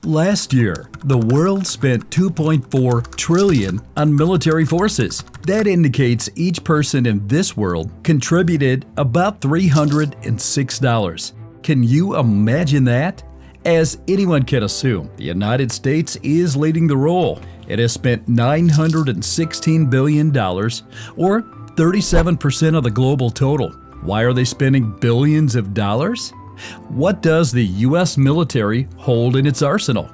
Last year, the world spent $2.4 trillion on military forces. That indicates each person in this world contributed about $306. Can you imagine that? As anyone can assume, the United States is leading the role. It has spent $916 billion, or 37% of the global total. Why are they spending billions of dollars? What does the U.S. military hold in its arsenal?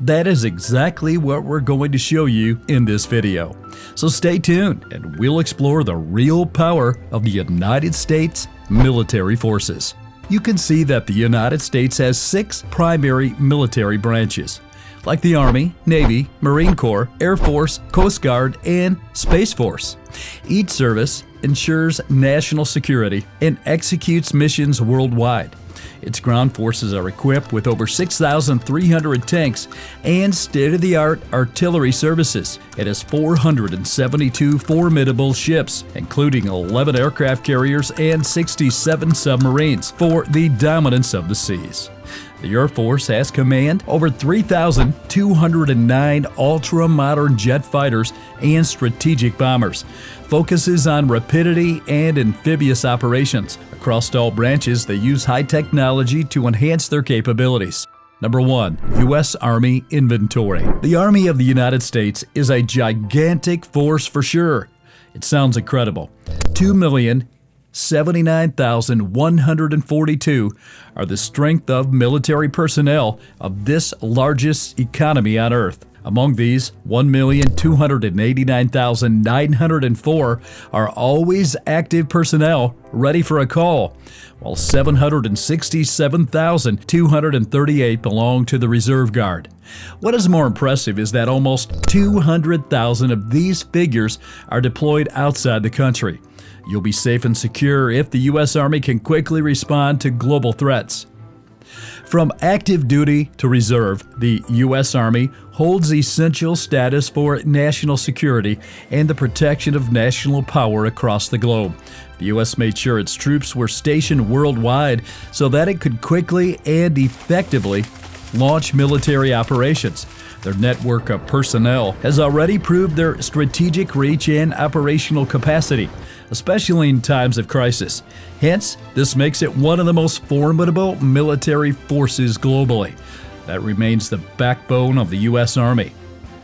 That is exactly what we're going to show you in this video. So stay tuned and we'll explore the real power of the United States military forces. You can see that the United States has 6 primary military branches, like the Army, Navy, Marine Corps, Air Force, Coast Guard, and Space Force. Each service ensures national security and executes missions worldwide. Its ground forces are equipped with over 6,300 tanks and state-of-the-art artillery services. It has 472 formidable ships, including 11 aircraft carriers and 67 submarines, for the dominance of the seas. The Air Force has command over 3,209 ultra-modern jet fighters and strategic bombers, focuses on rapidity and amphibious operations. Across all branches, they use high technology to enhance their capabilities. Number 1. U.S. Army Inventory. The Army of the United States is a gigantic force for sure. It sounds incredible. 2,079,142 are the strength of military personnel of this largest economy on Earth. Among these, 1,289,904 are always active personnel ready for a call, while 767,238 belong to the Reserve Guard. What is more impressive is that almost 200,000 of these figures are deployed outside the country. You'll be safe and secure if the U.S. Army can quickly respond to global threats. From active duty to reserve, the U.S. Army holds essential status for national security and the protection of national power across the globe. The U.S. made sure its troops were stationed worldwide so that it could quickly and effectively launch military operations. Their network of personnel has already proved their strategic reach and operational capacity, especially in times of crisis. Hence, this makes it one of the most formidable military forces globally. That remains the backbone of the U.S. Army.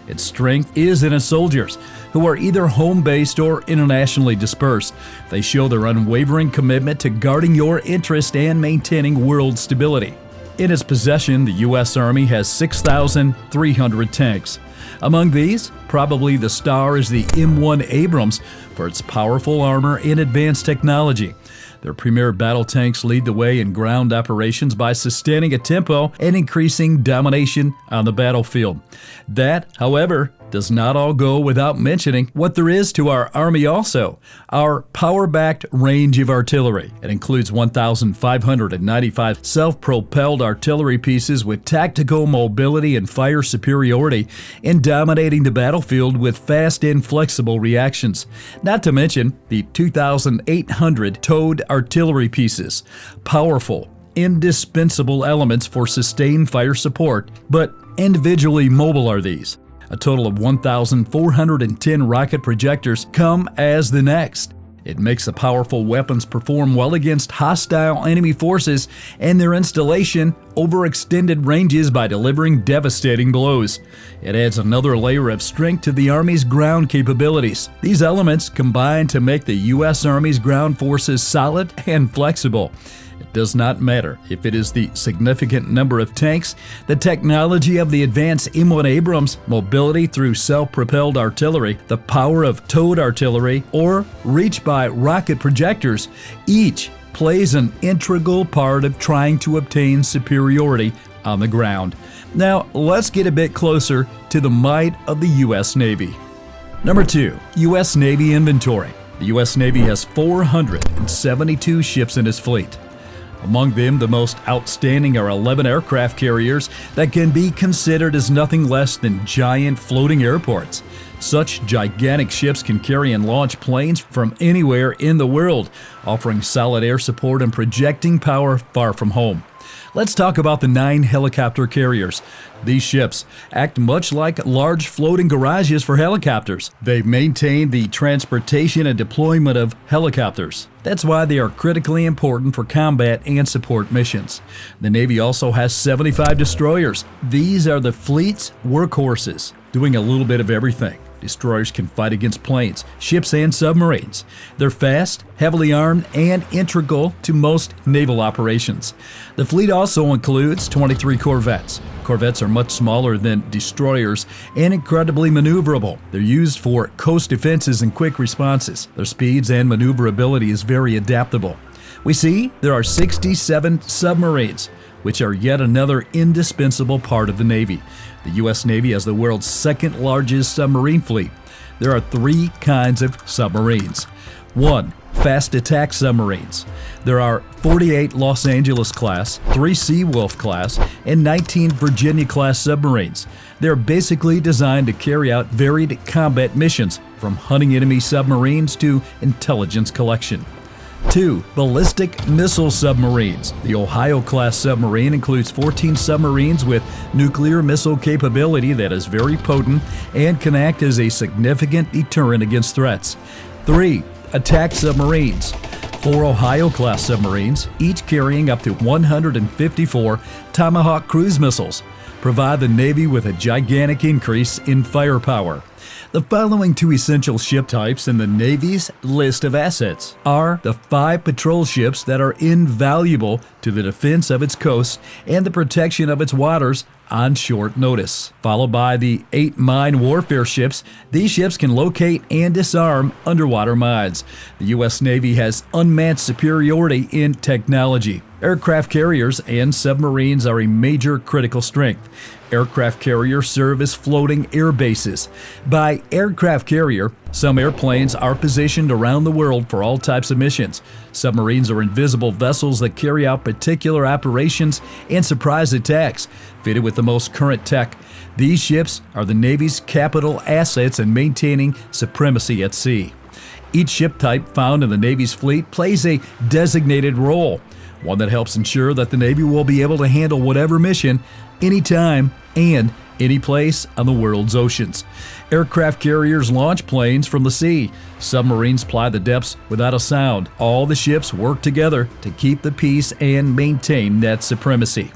Its strength is in its soldiers, who are either home-based or internationally dispersed. They show their unwavering commitment to guarding your interest and maintaining world stability. In its possession, the U.S. Army has 6,300 tanks. Among these, probably the star is the M1 Abrams for its powerful armor and advanced technology. Their premier battle tanks lead the way in ground operations by sustaining a tempo and increasing domination on the battlefield. That, however, does not all go without mentioning what there is to our Army also, our power-backed range of artillery. It includes 1,595 self-propelled artillery pieces with tactical mobility and fire superiority in dominating the battlefield with fast and flexible reactions. Not to mention the 2,800 towed artillery pieces, powerful, indispensable elements for sustained fire support, but individually mobile are these. A total of 1,410 rocket projectors come as the next. It makes the powerful weapons perform well against hostile enemy forces and their installation over extended ranges by delivering devastating blows. It adds another layer of strength to the Army's ground capabilities. These elements combine to make the U.S. Army's ground forces solid and flexible. It does not matter if it is the significant number of tanks, the technology of the advanced M1 Abrams, mobility through self-propelled artillery, the power of towed artillery, or reach by rocket projectors. Each plays an integral part of trying to obtain superiority on the ground. Now, let's get a bit closer to the might of the U.S. Navy. Number 2. U.S. Navy Inventory. The U.S. Navy has 472 ships in its fleet. Among them, the most outstanding are 11 aircraft carriers that can be considered as nothing less than giant floating airports. Such gigantic ships can carry and launch planes from anywhere in the world, offering solid air support and projecting power far from home. Let's talk about the 9 helicopter carriers. These ships act much like large floating garages for helicopters. They maintain the transportation and deployment of helicopters. That's why they are critically important for combat and support missions. The Navy also has 75 destroyers. These are the fleet's workhorses, doing a little bit of everything. Destroyers can fight against planes, ships, and submarines. They're fast, heavily armed, and integral to most naval operations. The fleet also includes 23 corvettes. Corvettes are much smaller than destroyers and incredibly maneuverable. They're used for coast defenses and quick responses. Their speeds and maneuverability is very adaptable. We see there are 67 submarines, which are yet another indispensable part of the Navy. The U.S. Navy has the world's second largest submarine fleet. There are 3 kinds of submarines. 1. Fast attack submarines. There are 48 Los Angeles class, 3 Seawolf class, and 19 Virginia class submarines. They're basically designed to carry out varied combat missions, from hunting enemy submarines to intelligence collection. 2. Ballistic missile submarines. The Ohio-class submarine includes 14 submarines with nuclear missile capability that is very potent and can act as a significant deterrent against threats. 3. Attack submarines. 4 Ohio-class submarines, each carrying up to 154 Tomahawk cruise missiles, provide the Navy with a gigantic increase in firepower. The following 2 essential ship types in the Navy's list of assets are the 5 patrol ships that are invaluable to the defense of its coasts and the protection of its waters on short notice, followed by the 8 mine warfare ships. These ships can locate and disarm underwater mines. The U.S. Navy has unmatched superiority in technology. Aircraft carriers and submarines are a major critical strength. Aircraft carriers serve as floating air bases. By aircraft carrier, some airplanes are positioned around the world for all types of missions. Submarines are invisible vessels that carry out particular operations and surprise attacks, fitted with the most current tech. These ships are the Navy's capital assets in maintaining supremacy at sea. Each ship type found in the Navy's fleet plays a designated role, one that helps ensure that the Navy will be able to handle whatever mission, anytime, and any place on the world's oceans. Aircraft carriers launch planes from the sea. Submarines ply the depths without a sound. All the ships work together to keep the peace and maintain net supremacy.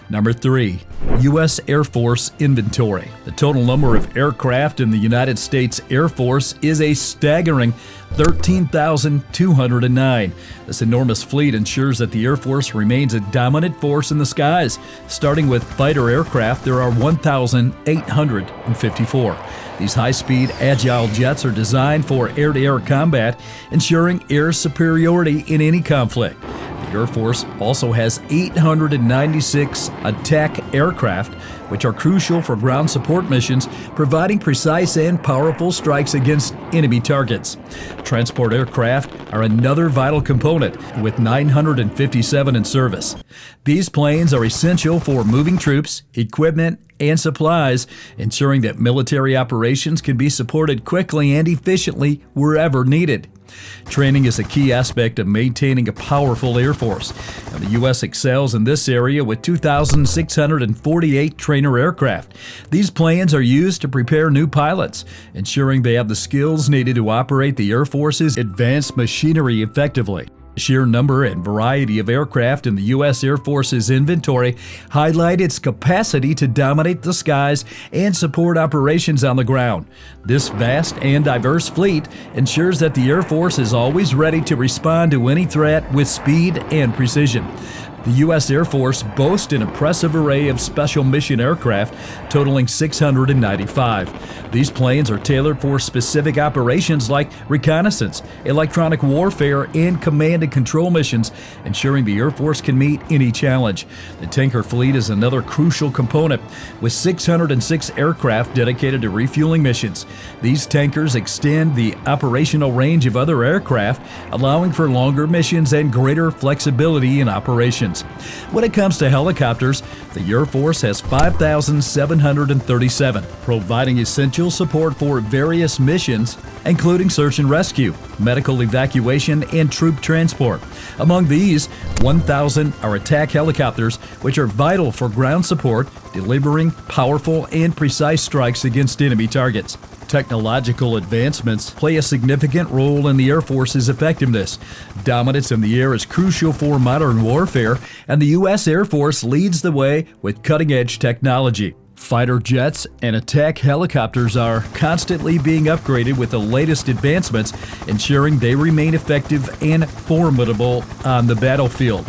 Number 3. U.S. Air Force inventory. The total number of aircraft in the United States Air Force is a staggering 13,209. This enormous fleet ensures that the Air Force remains a dominant force in the skies. Starting with fighter aircraft, there are 1,854. These high-speed, agile jets are designed for air-to-air combat, ensuring air superiority in any conflict. The Air Force also has 896 attack aircraft, which are crucial for ground support missions, providing precise and powerful strikes against enemy targets. Transport aircraft are another vital component, with 957 in service. These planes are essential for moving troops, equipment, and supplies, ensuring that military operations can be supported quickly and efficiently wherever needed. Training is a key aspect of maintaining a powerful Air Force, and the U.S. excels in this area with 2,648 trainer aircraft. These planes are used to prepare new pilots, ensuring they have the skills needed to operate the Air Force's advanced machinery effectively. The sheer number and variety of aircraft in the U.S. Air Force's inventory highlight its capacity to dominate the skies and support operations on the ground. This vast and diverse fleet ensures that the Air Force is always ready to respond to any threat with speed and precision. The U.S. Air Force boasts an impressive array of special mission aircraft, totaling 695. These planes are tailored for specific operations like reconnaissance, electronic warfare, and command and control missions, ensuring the Air Force can meet any challenge. The tanker fleet is another crucial component, with 606 aircraft dedicated to refueling missions. These tankers extend the operational range of other aircraft, allowing for longer missions and greater flexibility in operations. missions. When it comes to helicopters, the Air Force has 5,737, providing essential support for various missions, including search and rescue, medical evacuation, and troop transport. Among these, 1,000 are attack helicopters, which are vital for ground support, delivering powerful and precise strikes against enemy targets. Technological advancements play a significant role in the Air Force's effectiveness. Dominance in the air is crucial for modern warfare, and the U.S. Air Force leads the way with cutting-edge technology. Fighter jets and attack helicopters are constantly being upgraded with the latest advancements, ensuring they remain effective and formidable on the battlefield.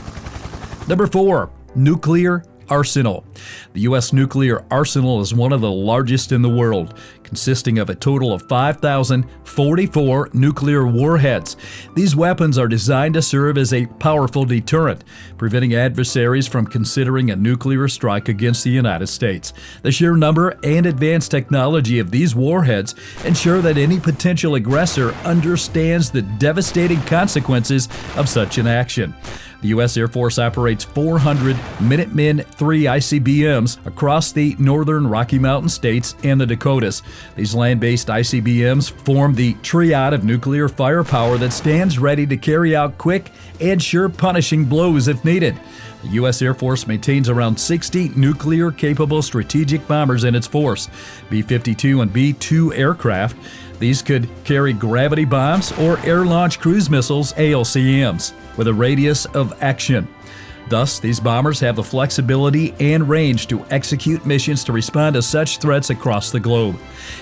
Number 4, nuclear arsenal. The U.S. nuclear arsenal is one of the largest in the world, consisting of a total of 5,044 nuclear warheads. These weapons are designed to serve as a powerful deterrent, preventing adversaries from considering a nuclear strike against the United States. The sheer number and advanced technology of these warheads ensure that any potential aggressor understands the devastating consequences of such an action. The U.S. Air Force operates 400 Minuteman III ICBMs across the northern Rocky Mountain states and the Dakotas. These land-based ICBMs form the triad of nuclear firepower that stands ready to carry out quick and sure punishing blows if needed. The U.S. Air Force maintains around 60 nuclear-capable strategic bombers in its force, B-52 and B-2 aircraft. These could carry gravity bombs or air-launched cruise missiles, ALCMs, with a radius of action. Thus, these bombers have the flexibility and range to execute missions to respond to such threats across the globe.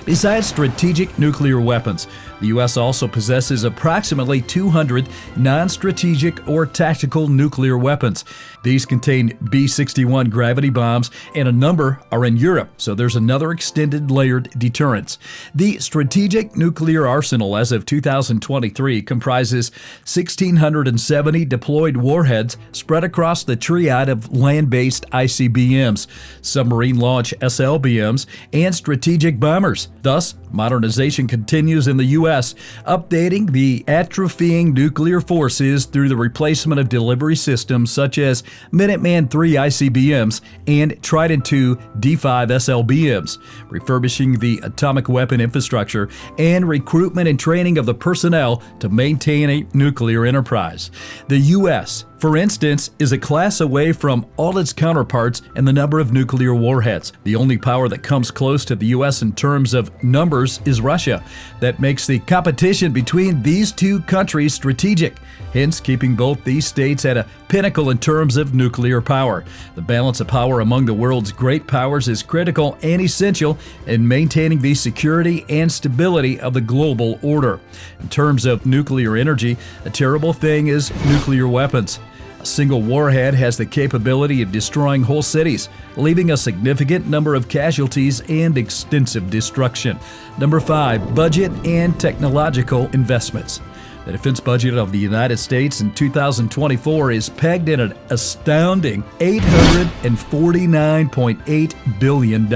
Besides strategic nuclear weapons, the U.S. also possesses approximately 200 non-strategic or tactical nuclear weapons. These contain B-61 gravity bombs, and a number are in Europe, so there's another extended layered deterrence. The strategic nuclear arsenal as of 2023 comprises 1,670 deployed warheads spread across the triad of land-based ICBMs, submarine launch SLBMs, and strategic bombers. Thus, modernization continues in the U.S., updating the atrophying nuclear forces through the replacement of delivery systems such as Minuteman III ICBMs and Trident II D5 SLBMs, refurbishing the atomic weapon infrastructure, and recruitment and training of the personnel to maintain a nuclear enterprise. The U.S., for instance, is a class away from all its counterparts in the number of nuclear warheads. The only power that comes close to the U.S. in terms of numbers is Russia. That makes the competition between these two countries strategic, hence keeping both these states at a pinnacle in terms of nuclear power. The balance of power among the world's great powers is critical and essential in maintaining the security and stability of the global order. In terms of nuclear energy, a terrible thing is nuclear weapons. A single warhead has the capability of destroying whole cities, leaving a significant number of casualties and extensive destruction. Number 5, budget and technological investments. The defense budget of the United States in 2024 is pegged at an astounding $849.8 billion.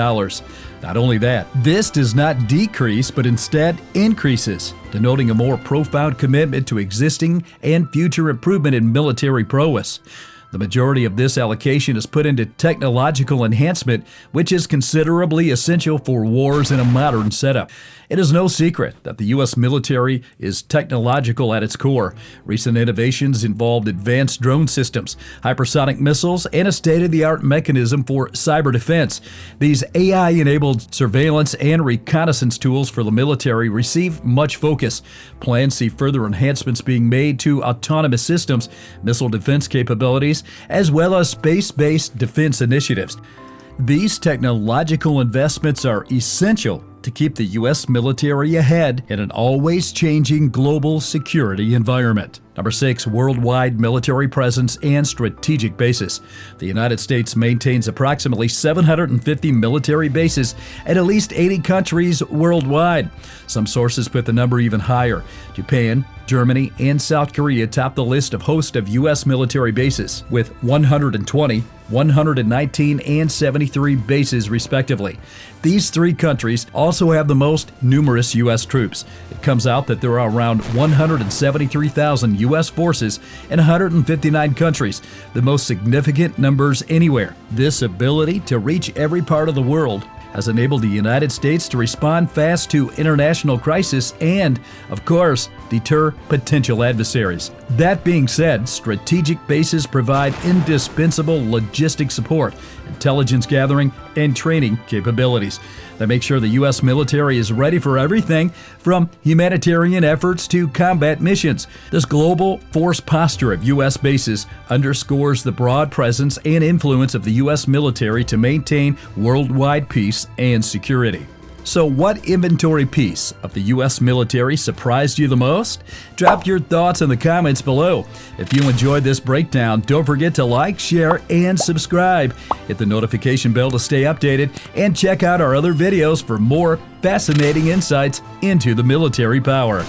Not only that, this does not decrease but instead increases, denoting a more profound commitment to existing and future improvement in military prowess. The majority of this allocation is put into technological enhancement, which is considerably essential for wars in a modern setup. It is no secret that the U.S. military is technological at its core. Recent innovations involved advanced drone systems, hypersonic missiles, and a state-of-the-art mechanism for cyber defense. These AI-enabled surveillance and reconnaissance tools for the military receive much focus. Plans see further enhancements being made to autonomous systems, missile defense capabilities, as well as space-based defense initiatives. These technological investments are essential to keep the U.S. military ahead in an always changing global security environment. Number 6, worldwide military presence and strategic bases. The United States maintains approximately 750 military bases at least 80 countries worldwide. Some sources put the number even higher. Japan, Germany, and South Korea top the list of hosts of U.S. military bases, with 120, 119, and 73 bases respectively. These three countries also have the most numerous U.S. troops. It comes out that there are around 173,000 U.S. forces in 159 countries, the most significant numbers anywhere. This ability to reach every part of the world has enabled the United States to respond fast to international crisis and, of course, deter potential adversaries. That being said, strategic bases provide indispensable logistic support, intelligence gathering, and training capabilities that make sure the U.S. military is ready for everything from humanitarian efforts to combat missions. This global force posture of U.S. bases underscores the broad presence and influence of the U.S. military to maintain worldwide peace and security. So what inventory piece of the U.S. military surprised you the most? Drop your thoughts in the comments below. If you enjoyed this breakdown, don't forget to like, share, and subscribe. Hit the notification bell to stay updated, and check out our other videos for more fascinating insights into the military power.